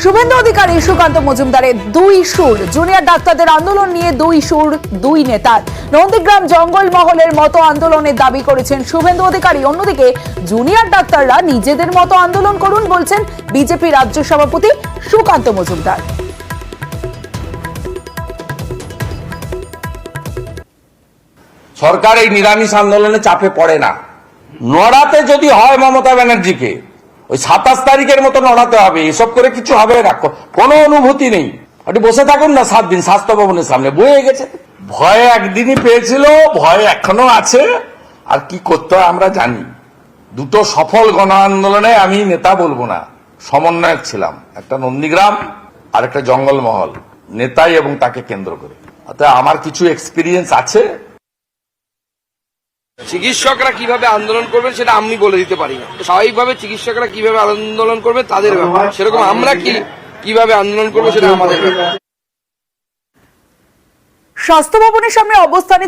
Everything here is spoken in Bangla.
শুভেন্দু অধিকারী সুকান্ত মজুমদারের দুই সুর, জুনিয়র ডাক্তারদের আন্দোলন নিয়ে দুই সুর দুই নেতার। নন্দীগ্রাম জঙ্গলমহলের মতো আন্দোলনের দাবি করেছেন শুভেন্দু অধিকারী। অন্যদিকে জুনিয়র ডাক্তাররা নিজেদের মতো আন্দোলন করুন বলছেন বিজেপি রাজ্য সভাপতি সুকান্ত মজুমদার। সরকার এই নিরামিষ আন্দোলনে চাপে পড়ে না। নড়াতে যদি হয় মমতা ব্যানার্জিকে ওই 27 তারিখের মতো নড়াতে হবে, এসব করে কিছু হবে না, কোনো অনুভূতি নেই। আপনি বসে থাকুন না 7 দিন স্বাস্থ্য ভবনের সামনে, বয়ে গেছে। ভয় একদিনই পেয়েছিল, ভয় এখনো আছে, আর কি করতে হয় আমরা জানি। দুটো সফল গণ আন্দোলনে আমি নেতা বলবো না, সমন্বয়ক ছিলাম, একটা নন্দীগ্রাম আর একটা জঙ্গলমহল, নেতাই এবং তাকে কেন্দ্র করে। অর্থাৎ আমার কিছু এক্সপিরিয়েন্স আছে। চিকিৎসকরা কিভাবে আন্দোলন করবেন সেটা আমি বলে দিতে পারি না। স্বাভাবিকভাবে চিকিৎসকরা কিভাবে আন্দোলন করবে তাদের ব্যাপার, সেরকম আমরা কিভাবে আন্দোলন করবো সেটা আমাদের ব্যাপার। স্বাস্থ্য ভবনের সামনে অবস্থানে